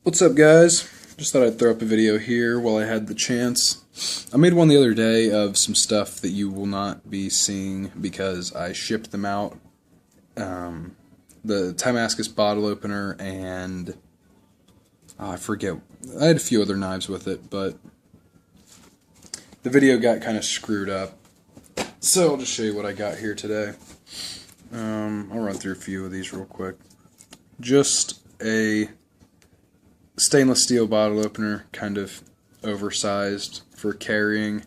What's up, guys? Just thought I'd throw up a video here while I had the chance. I made one the other day of some stuff that you will not be seeing because I shipped them out. The TIMA CUS bottle opener and I forget. I had a few other knives with it, but the video got kind of screwed up. So I'll just show you what I got here today. I'll run through a few of these real quick. Just a stainless steel bottle opener, kind of oversized for carrying.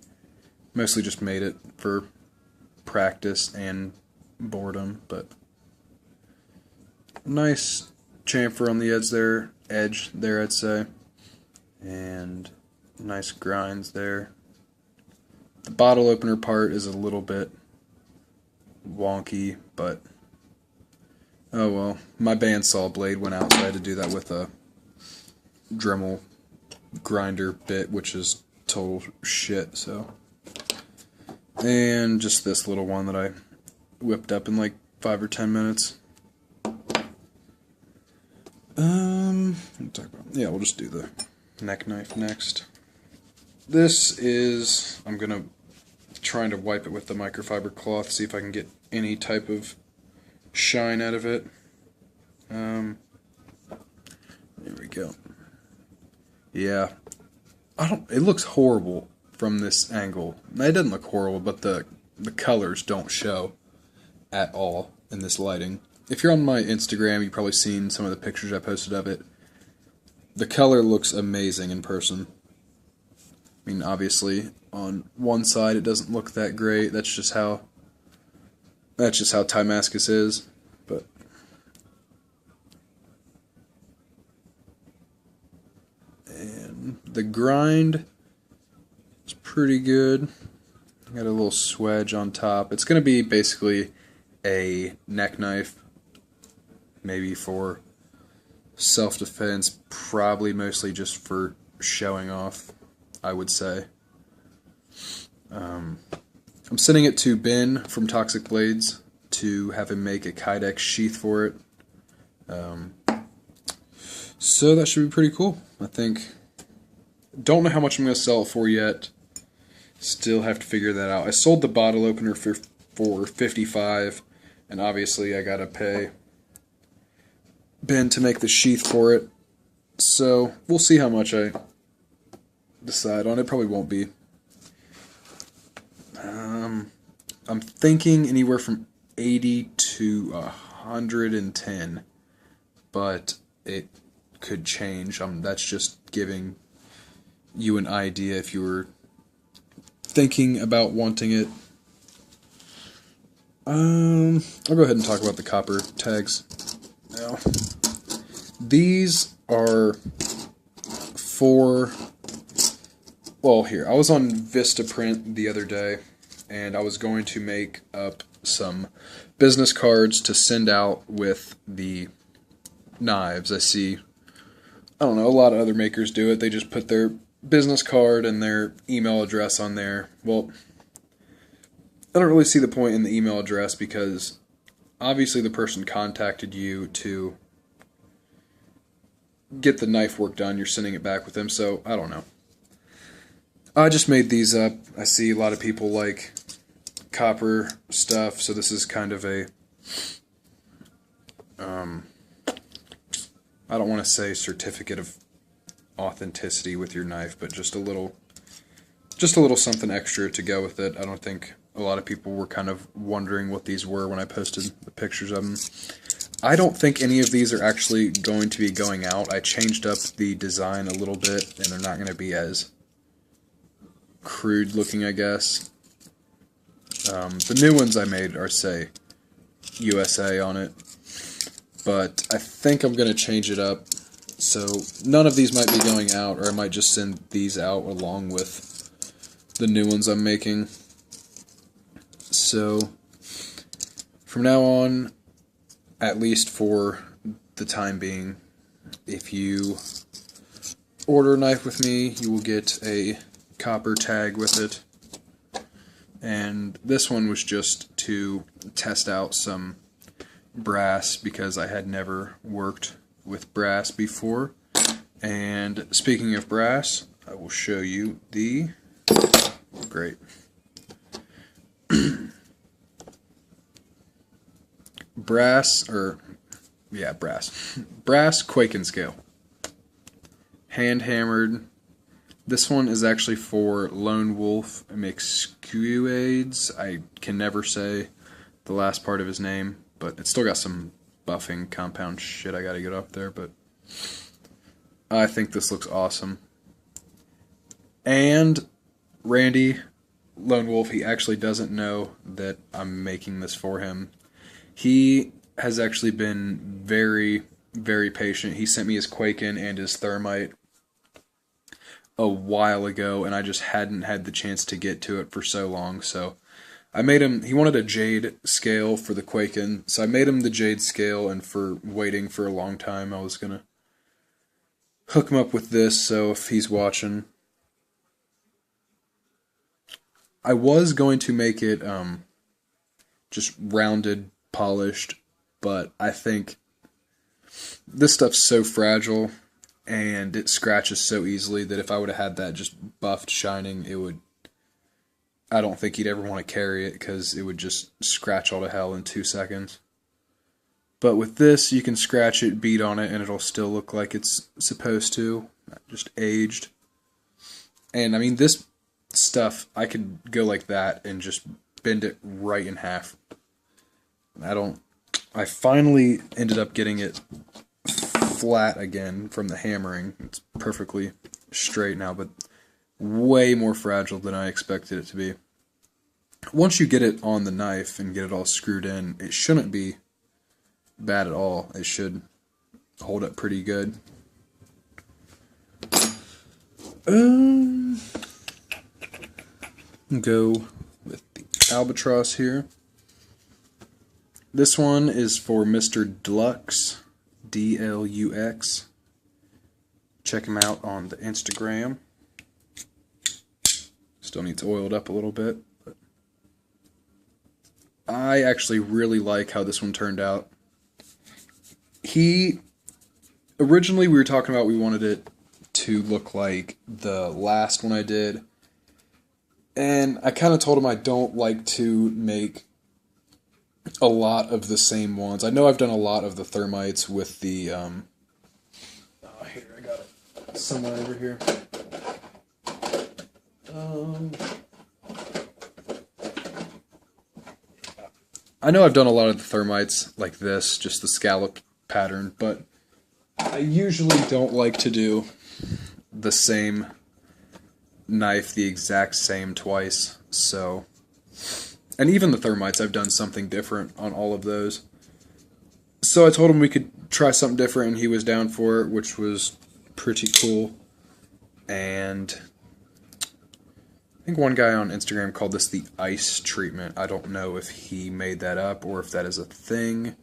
Mostly just made it for practice and boredom, but nice chamfer on the edge there, I'd say, and nice grinds there. The bottle opener part is a little bit wonky, but oh well. My bandsaw blade went out, so I had to do that with a Dremel grinder bit, which is total shit. So, and just this little one that I whipped up in like 5 or 10 minutes. Yeah, we'll just do the neck knife next. This is, I'm gonna trying to wipe it with the microfiber cloth, see if I can get any type of shine out of it. There we go. Yeah, it looks horrible from this angle. It doesn't look horrible, but the colors don't show at all in this lighting. If you're on my Instagram, you've probably seen some of the pictures I posted of it. The color looks amazing in person. I mean, obviously, on one side it doesn't look that great. That's just how TIMA CUS is. But and the grind is pretty good. Got a little swedge on top. It's going to be basically a neck knife, maybe for self-defense, probably mostly just for showing off, I would say. I'm sending it to Ben from Toxic Blades to have him make a Kydex sheath for it. So that should be pretty cool, I think. Don't know how much I'm going to sell it for yet. Still have to figure that out. I sold the bottle opener for $55, and obviously I gotta pay Ben to make the sheath for it. So we'll see how much I decide on. It probably won't be. I'm thinking anywhere from 80 to 110, but it could change. That's just giving you an idea if you were thinking about wanting it. I'll go ahead and talk about the copper tags now. These are for, well, here, I was on Vistaprint the other day, and I was going to make up some business cards to send out with the knives. I don't know, a lot of other makers do it. They just put their business card and their email address on there. Well, I don't really see the point in the email address because obviously the person contacted you to get the knife work done. You're sending it back with them, so I don't know. I just made these up. I see a lot of people like copper stuff, so this is kind of a I don't want to say certificate of authenticity with your knife, but just a little something extra to go with it. I don't think a lot of people were kind of wondering what these were when I posted the pictures of them. I don't think any of these are actually going to be going out. I changed up the design a little bit, and they're not going to be as crude looking, I guess. The new ones I made are, say, USA on it, but I think I'm going to change it up. So none of these might be going out, or I might just send these out along with the new ones I'm making. So from now on, at least for the time being, if you order a knife with me, you will get a copper tag with it. And this one was just to test out some brass because I had never worked with brass before, And speaking of brass, I will show you the great brass Quaken scale, hand hammered. This one is actually for Lone Wolf McSquades. I can never say the last part of his name, but it's still got some buffing compound shit I gotta get up there, but I think this looks awesome. And Randy, Lone Wolf, he actually doesn't know that I'm making this for him. He has actually been very, very patient. He sent me his Quaken and his Thermite a while ago, and I just hadn't had the chance to get to it for so long, so I made him, he wanted a jade scale for the Quaken, so I made him the jade scale, and for waiting for a long time, I was going to hook him up with this, so if he's watching. I was going to make it just rounded, polished, but I think this stuff's so fragile and it scratches so easily that if I would have had that just buffed shining, it would, I don't think he'd ever want to carry it because it would just scratch all to hell in 2 seconds. But with this, you can scratch it, beat on it, and it'll still look like it's supposed to, just aged. And I mean, this stuff, I could go like that and just bend it right in half. I finally ended up getting it flat again from the hammering. It's perfectly straight now, but way more fragile than I expected it to be. Once you get it on the knife and get it all screwed in, it shouldn't be bad at all. It should hold up pretty good. Go with the Albatross here. This one is for Mr. Deluxe, D-L-U-X. Check him out on the Instagram. Still needs oiled up a little bit, but I actually really like how this one turned out. Originally we were talking about we wanted it to look like the last one I did, and I kind of told him I don't like to make a lot of the same ones. I know I've done a lot of the Thermites with the here, I got it somewhere over here. I know I've done a lot of the Thermites like this, just the scallop pattern, but I usually don't like to do the same knife the exact same twice, so, and even the Thermites, I've done something different on all of those. So I told him we could try something different, and he was down for it, which was pretty cool. And I think one guy on Instagram called this the ice treatment. I don't know if he made that up or if that is a thing,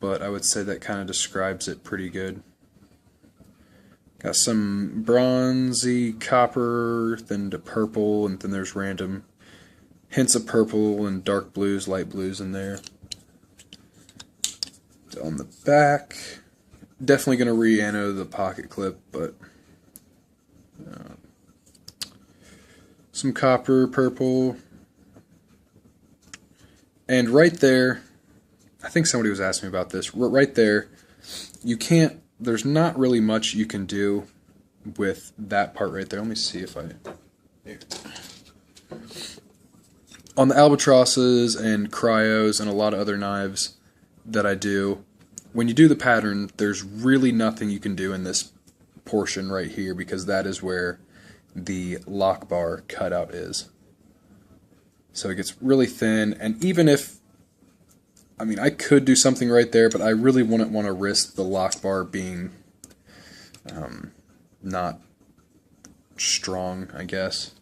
but I would say that kind of describes it pretty good. Got some bronzy copper, then to purple, and then there's random hints of purple and dark blues, light blues in there. On the back, definitely going to re-anno the pocket clip, but some copper, purple, and right there, I think somebody was asking me about this, right there, you can't, there's not really much you can do with that part right there. Let me see if I, here. On the Albatrosses and Cryos and a lot of other knives that I do, when you do the pattern, there's really nothing you can do in this portion right here because that is where the lock bar cutout is. So it gets really thin, and even if, I mean, I could do something right there, but I really wouldn't want to risk the lock bar being not strong, I guess.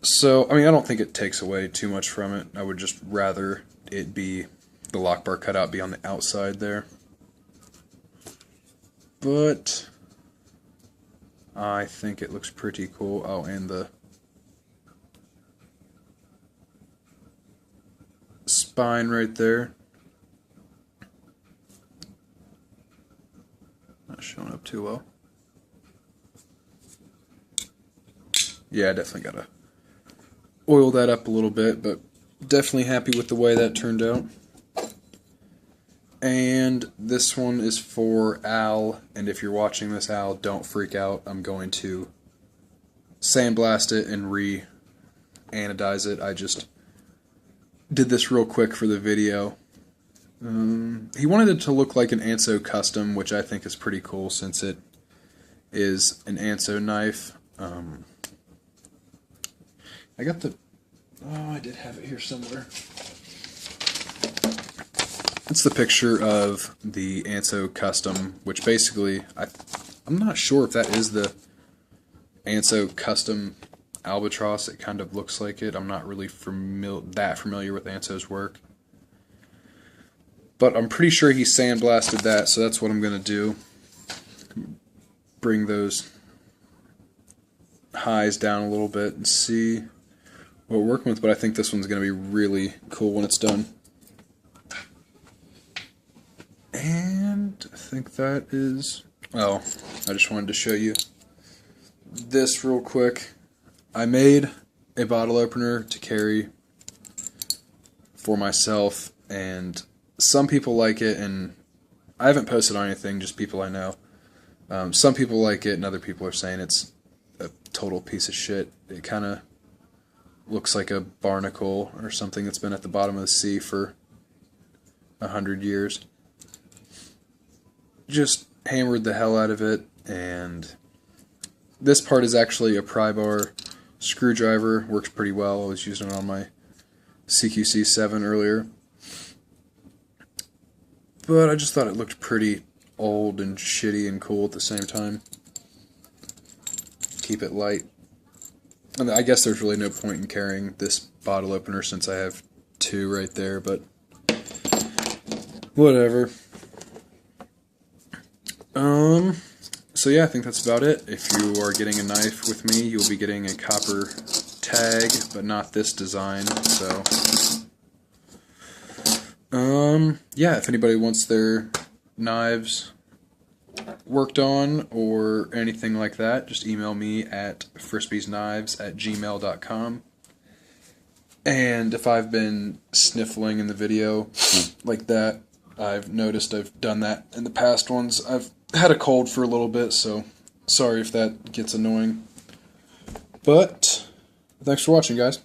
So, I mean, I don't think it takes away too much from it. I would just rather it be, the lock bar cutout be on the outside there. But I think it looks pretty cool. Oh, and the spine right there. Not showing up too well. Yeah, I definitely gotta oil that up a little bit, but definitely happy with the way that turned out. And this one is for Al, and if you're watching this, Al, don't freak out. I'm going to sandblast it and re-anodize it. I just did this real quick for the video. He wanted it to look like an Anso custom, which I think is pretty cool since it is an Anso knife. I got the... Oh, I did have it here somewhere. It's the picture of the Anso Custom, which basically, I'm not sure if that is the Anso Custom Albatross. It kind of looks like it. I'm not really that familiar with Anso's work. But I'm pretty sure he sandblasted that, so that's what I'm going to do. Bring those highs down a little bit and see what we're working with, but I think this one's going to be really cool when it's done. And I think that is... Oh, I just wanted to show you this real quick. I made a bottle opener to carry for myself, and some people like it, and I haven't posted on anything, just people I know. Some people like it, and other people are saying it's a total piece of shit. It kind of looks like a barnacle or something that's been at the bottom of the sea for 100 years. Just hammered the hell out of it, and this part is actually a pry bar screwdriver. Works pretty well. I was using it on my CQC7 earlier. But I just thought it looked pretty old and shitty and cool at the same time. Keep it light. And I guess there's really no point in carrying this bottle opener since I have two right there, but whatever. So yeah, I think that's about it. If you are getting a knife with me, you'll be getting a copper tag, but not this design, so... yeah, if anybody wants their knives worked on or anything like that, just email me at frisbeesknives@gmail.com. And if I've been sniffling in the video like that, I've noticed I've done that in the past ones. I've had a cold for a little bit, so sorry if that gets annoying. But thanks for watching, guys.